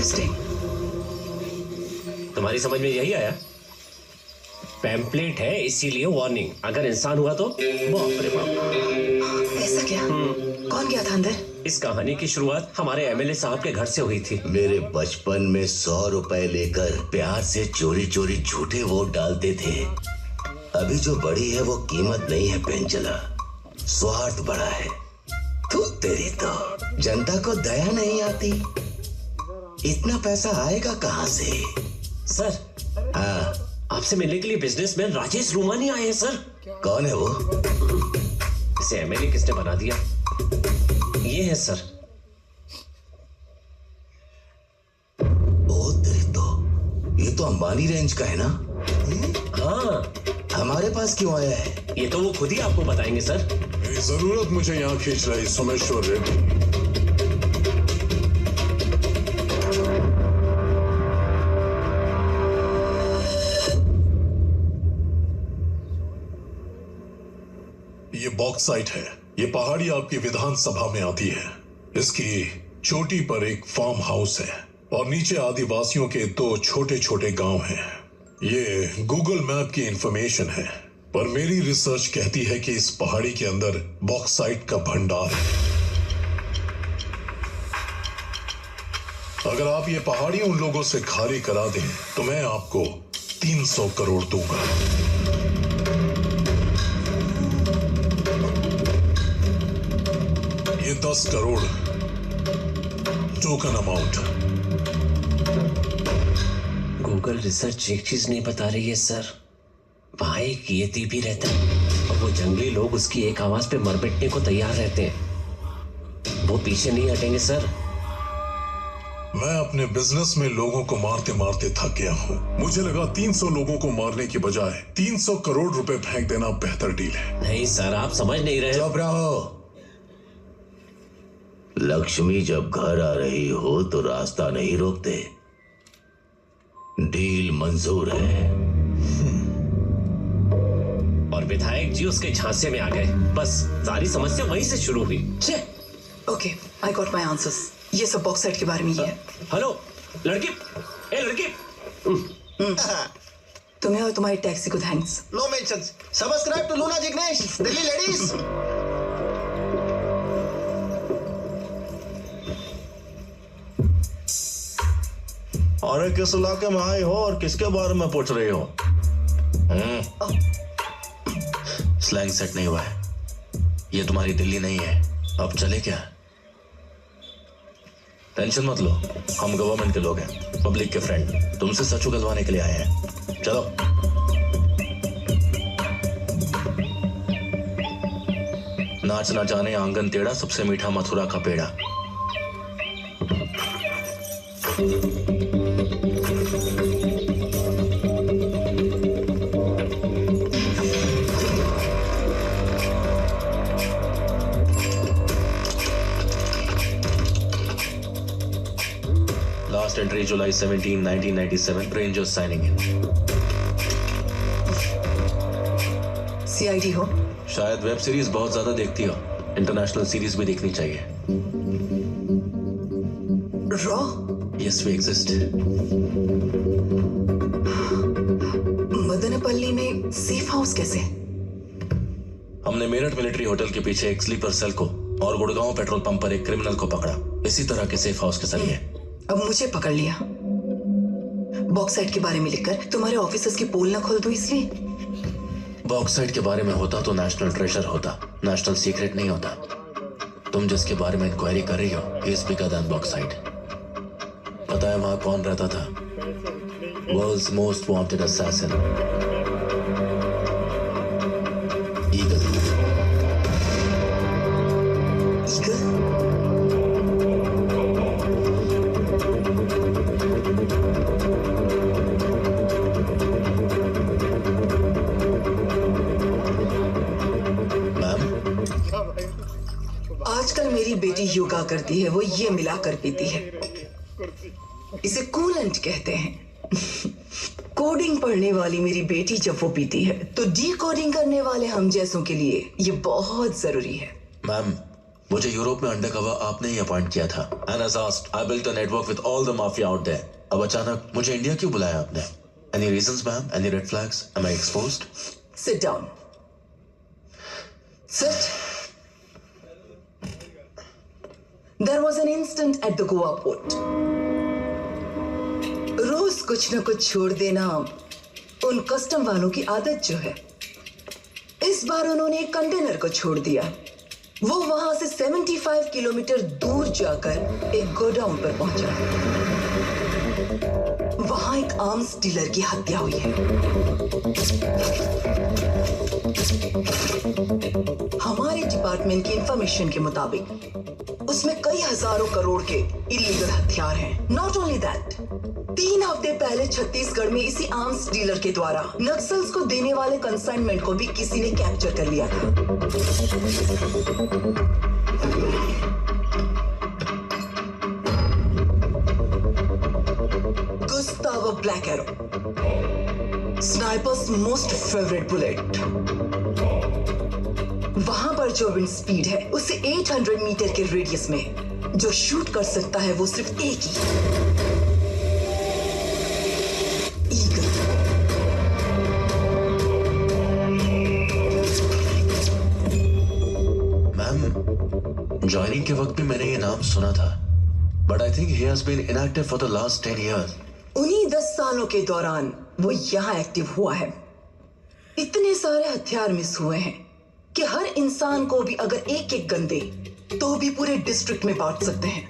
Interesting. तुम्हारी समझ में यही आया? पैम्पलेट है इसीलिए वार्निंग, अगर इंसान हुआ तो बाप रे बाप। ऐसा क्या? कौन गया था अंदर? इस कहानी की शुरुआत हमारे एमएलए साहब के घर से हुई थी। मेरे बचपन में 100 रुपए लेकर प्यार से चोरी चोरी झूठे वोट डालते थे। अभी जो बड़ी है वो कीमत नहीं है पेंचला, स्वार्थ बड़ा है। तू तेरी तो जनता को दया नहीं आती। इतना पैसा आएगा कहाँ से? सर हाँ, आपसे मिलने के लिए बिजनेसमैन राजेश रूमानी आए हैं सर। कौन है वो? इसे एमएलए किसने बना दिया? ये है सर। ओ तेरी तो, ये तो अंबानी रेंज का है ना? हाँ, हमारे पास क्यों आया है? ये तो वो खुद ही आपको बताएंगे सर। मेरी जरूरत मुझे यहाँ खींच रही सोमेश्वर रेड्डी। ये बॉक्साइट है। ये पहाड़ी आपकी विधानसभा में आती है। इसकी चोटी पर एक फार्म हाउस है और नीचे आदिवासियों के 2 छोटे छोटे गांव हैं। ये गूगल मैप की इंफॉर्मेशन है, पर मेरी रिसर्च कहती है कि इस पहाड़ी के अंदर बॉक्साइट का भंडार है। अगर आप ये पहाड़ी उन लोगों से खाली करा दें तो मैं आपको 300 करोड़ दूंगा। ये 10 crore token amount. Google research एक चीज नहीं बता रही है सर। वहां एक येती भी रहता है और वो जंगली लोग उसकी एक आवाज पे मर मिटने को तैयार रहते हैं। वो पीछे नहीं हटेंगे सर। मैं अपने बिजनेस में लोगों को मारते मारते थक गया हूँ। मुझे लगा 300 लोगों को मारने की बजाय 300 करोड़ रुपए फेंक देना बेहतर डील है। नहीं सर, आप समझ नहीं रहे। चुप रहो। लक्ष्मी जब घर आ रही हो तो रास्ता नहीं रोकते। डील मंजूर है। और विधायक जी उसके झांसे में आ गए। बस सारी समस्या वहीं से शुरू हुई। Okay, I got my answers. ये सब बॉक्साइट के बारे में ही है। हेलो लड़की, ए लड़की। तुम्हें और तुम्हारी टैक्सी को thanks. No mentions. Subscribe to Luna Jignesh, Delhi ladies. अरे किस इलाके में आए हो और किसके बारे में पूछ रही हो? स्लैंग सेट नहीं हुआ है। ये तुम्हारी दिल्ली नहीं है। अब चले क्या? टेंशन मत लो, हम गवर्नमेंट के लोग हैं, पब्लिक के फ्रेंड। तुमसे सच उगलवाने के लिए आए हैं। चलो। नाच ना जाने आंगन टेढ़ा, सबसे मीठा मथुरा का पेड़ा। Last entry July 17, 1997. Rangers signing in. CID हो? शायद वेब सीरीज बहुत ज्यादा देखती हो। इंटरनेशनल सीरीज भी देखनी चाहिए। Raw? Yes, we exist. Madanapalle में सेफ हाउस कैसे? हमने मेरठ मिलिट्री होटल के पीछे एक स्लीपर सेल को और गुड़गांव पेट्रोल पंप पर एक क्रिमिनल को पकड़ा। इसी तरह के सेफ हाउस के जरिए। अब मुझे पकड़ लिया। बॉक्साइट के बारे में लिखकर तुम्हारे ऑफिसर्स की पोल न खोल दूं इसलिए? बॉक्साइट के बारे में होता तो नेशनल ट्रेजर होता, नेशनल सीक्रेट नहीं होता। तुम जिसके बारे में इंक्वायरी कर रही हो, he is bigger than bauxite. पता है वहां कौन रहता था? World's most wanted assassin, eagle. आजकल मेरी बेटी योगा करती है, वो ये मिलाकर पीती है। इसे कूलेंट कहते हैं। कोडिंग पढ़ने वाली मेरी बेटी जब वो पीती है तो डी कोडिंग करने वाले हम जैसों के लिए ये बहुत जरूरी है। मैम, मुझे यूरोप में अंडरकवर आपने ही अपॉइंट किया था। And as asked, I built a network with all the mafia out there. अब अचानक मुझे इंडिया क्यों बुलाया आपने? Any reasons ma'am? Any red flags? Am I exposed? Sit down. Sit. There was an incident at the Goa port. रोज कुछ न कुछ छोड़ देना उन कस्टम वालों की आदत जो है। इस बार उन्होंने एक कंटेनर को छोड़ दिया। वो वहां से 75 किलोमीटर दूर जाकर एक गोडाउन पर पहुंचा। वहां एक आर्म्स डीलर की हत्या हुई है। हमारे डिपार्टमेंट की इंफॉर्मेशन के मुताबिक उसमें कई हजारों करोड़ के इलीगल हथियार हैं। नॉट ओनली दैट, 3 हफ्ते पहले छत्तीसगढ़ में इसी आर्म्स डीलर के द्वारा नक्सल्स को देने वाले कंसाइनमेंट को भी किसी ने कैप्चर कर लिया था। Gustavo black arrow, snipers most favourite bullet. वहां पर जो विंड स्पीड है उसे 800 मीटर के रेडियस में जो शूट कर सकता है वो सिर्फ एक ही, ईगल। मैम, ज्वाइनिंग के वक्त भी मैंने ये नाम सुना था, but I think he has been inactive for the last 10 years। उन्हीं 10 सालों के दौरान वो यहां एक्टिव हुआ है। इतने सारे हथियार मिस हुए हैं कि हर इंसान को भी अगर एक एक गन दे तो भी पूरे डिस्ट्रिक्ट में बांट सकते हैं।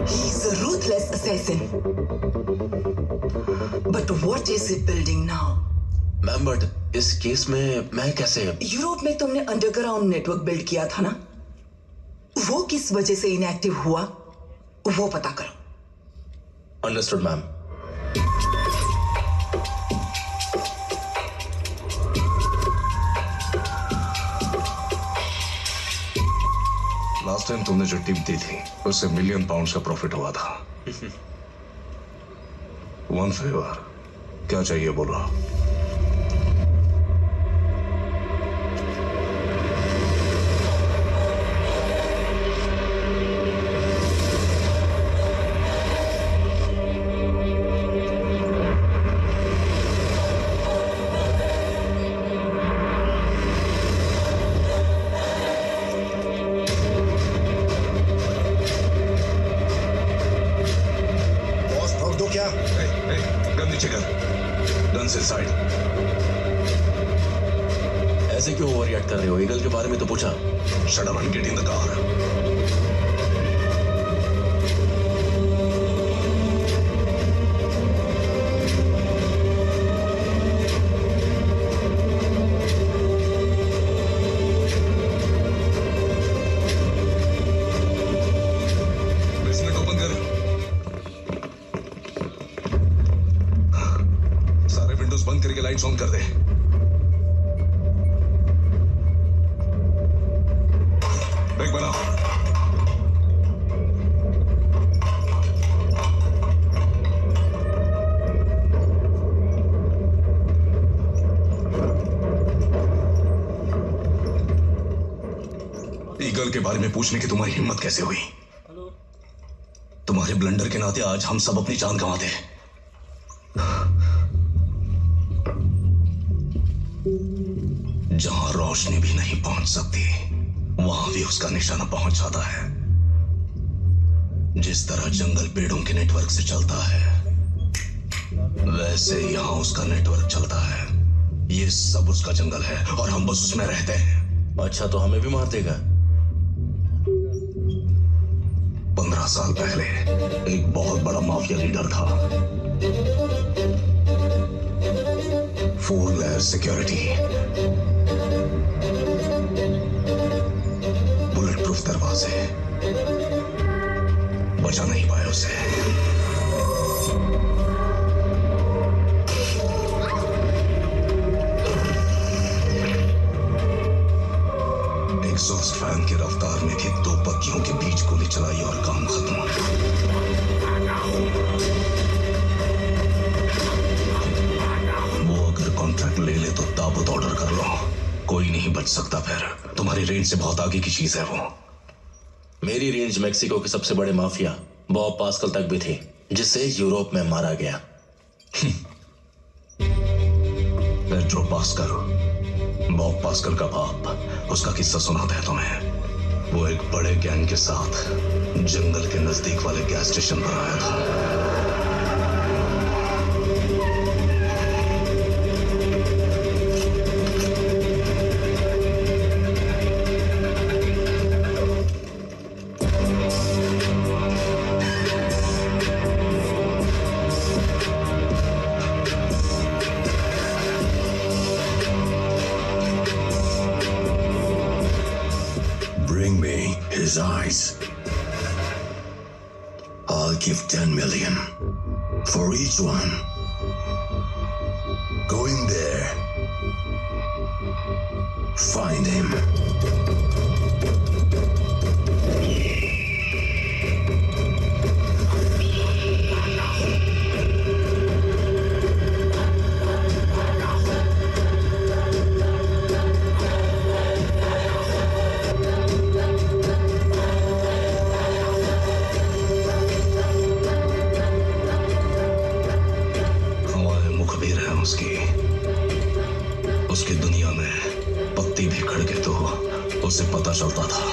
He is a ruthless assassin. But what is he building now? Ma'am, but इस केस में मैं कैसे? यूरोप में तुमने अंडरग्राउंड नेटवर्क बिल्ड किया था ना, वो किस वजह से इनएक्टिव हुआ वो पता करो। Understood ma'am. लास्ट टाइम तुमने जो टिप दी थी उससे £1 million का प्रॉफिट हुआ था। वन फेवर, क्या चाहिए बोलो। ऐसे क्यों ओवर रिएक्ट कर रहे हो? ईगल के बारे में तो पूछा। Shut up and get in the car. Basement open कर। सारे विंडोज बंद करके लाइट्स ऑन कर दे। बैग बनाओ। ईगल के बारे में पूछने की तुम्हारी हिम्मत कैसे हुई? तुम्हारे ब्लंडर के नाते आज हम सब अपनी जान गंवाते। जहां रोशनी भी नहीं पहुंच सकती वहां भी उसका निशाना पहुंच जाता है। जिस तरह जंगल पेड़ों के नेटवर्क से चलता है वैसे यहां उसका नेटवर्क चलता है। ये सब उसका जंगल है और हम बस उसमें रहते हैं। अच्छा, तो हमें भी मार देगा? 15 साल पहले एक बहुत बड़ा माफिया लीडर था। 4 लेयर सिक्योरिटी, बुलेट प्रूफ दरवाजे, बचा नहीं पाए उसे। एग्जॉस्ट फैन की रफ्तार में भी 2 पत्तियों के बीच गोली चलाई और काम खत्म। वो अगर कॉन्ट्रैक्ट ले ले तो ताबूत ऑर्डर कर लो, कोई नहीं बच बच सकता फिर? तुम्हारी रेंज से बहुत आगे की चीज है वो। मेरी रेंज मेक्सिको के सबसे बड़े माफिया बॉब पास्कल तक भी थी, जिसे यूरोप में मारा गया। पेड्रो पास्कल, बॉब पास्कल का बाप, उसका किस्सा सुनाते हैं तुम्हें। वो एक बड़े गैंग के साथ जंगल के नजदीक वाले गैस स्टेशन पर आया था। Bring me his eyes. I'll give 10 million for each one. Go in there. Find him. उसकी दुनिया में पत्ती भी खड़के तो उसे पता चलता था।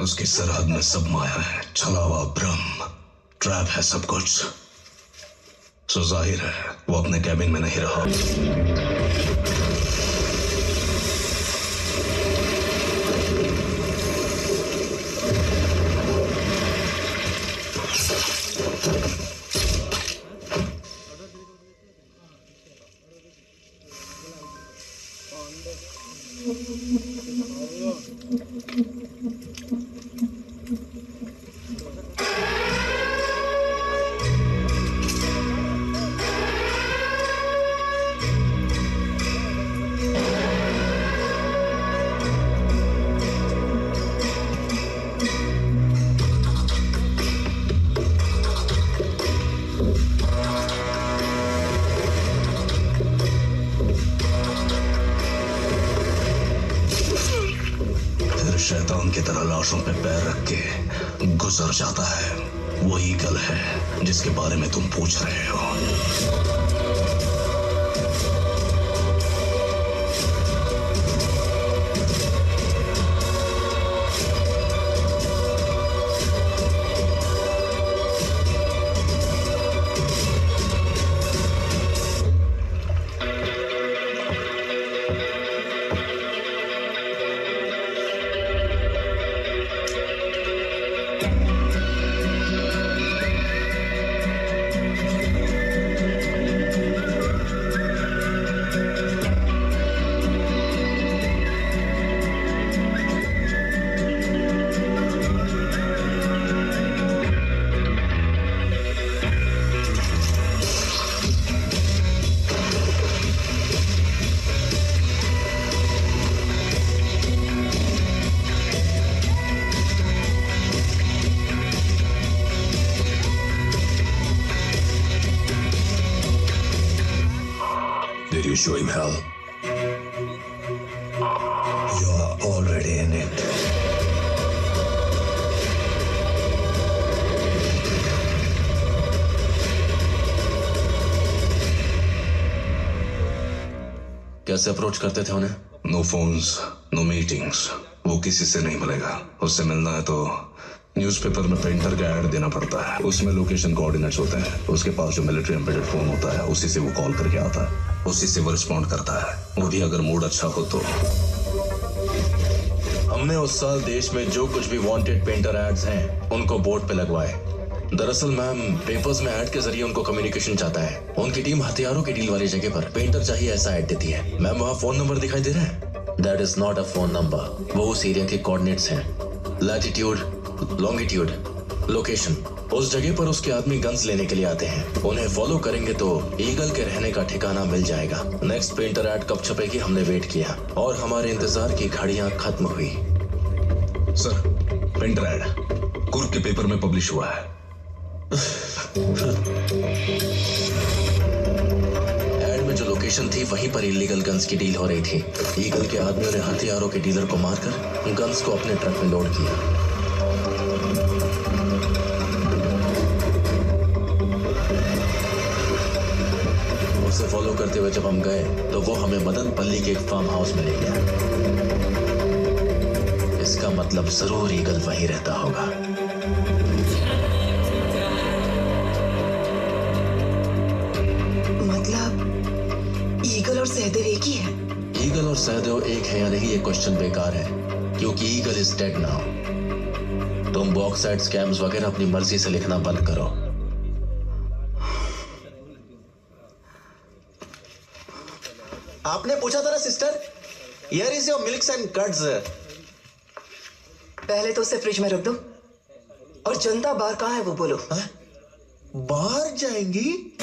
उसकी सरहद में सब माया है, छलावा, भ्रम, ट्रैप है सब कुछ। सो जाहिर है वो अपने कैबिन में नहीं रहा। शैतान की तरह लाशों पे पैर रख के गुजर जाता है। वो ईगल है जिसके बारे में तुम पूछ रहे हो। Did you show him hell? You're already in it. कैसे अप्रोच करते थे उन्हें? No phones, no meetings. वो किसी से नहीं मिलेगा। उससे मिलना है तो न्यूज़पेपर में पेंटर का ऐड देना पड़ता है, उसमें लोकेशन कोऑर्डिनेट्स होते हैं, उसके पास जो मिलिट्री एम्बेडेड फोन होता है उसी से वो कॉल करके आता है, उसी से वो रिस्पॉन्ड करता है, वो भी अगर मूड अच्छा हो तो। हमने उस साल देश में जो कुछ भी वांटेड पेंटर एड्स हैं उनको बोर्ड पे लगवाए। दरअसल मैम पेपर्स में ऐड के जरिए उनको कम्युनिकेशन चाहता है। उनकी टीम हथियारों की डील वाली जगह पर पेंटर चाहिए ऐसा ऐड देती है। मैम वहाँ फोन नंबर दिखाई दे रहा है? That is not a phone number, वो उस एरिया के कोऑर्डिनेट्स हैं। Latitude, longitude, location. उस जगह पर उसके आदमी गन्स लेने के लिए आते हैं। उन्हें फॉलो करेंगे तो ईगल के रहने का ठिकाना मिल जाएगा। नेक्स्ट पेंटर ऐड कब छपेगी हमने वेट किया और हमारे इंतजार की घड़ियां खत्म हुई। सर पेंटर ऐड कुर्ग के पेपर में पब्लिश हुआ है। ऐड में जो लोकेशन थी वहीं पर इलीगल गन्स की डील हो रही थी। ईगल के आदमियों ने हथियारों के डीलर को मारकर गन्स को अपने ट्रक में लोड किया। उसे फॉलो करते हुए जब हम गए तो वो हमें मदनपल्ली के एक फार्म हाउस में ले गया। इसका मतलब जरूर ईगल वहीं रहता होगा। मतलब ईगल और सहदेव एक ही है? ईगल और सहदेव एक है या नहीं ये क्वेश्चन बेकार है, क्योंकि ईगल इज डेड नाउ। तुम बॉक्साइट स्कैम्स वगैरह अपनी मर्जी से लिखना बंद करो। आपने पूछा था ना sister, here is your milks and curds. पहले तो उसे फ्रिज में रख दो। और जनता बाहर कहाँ है वो बोलो। बाहर जाएंगी?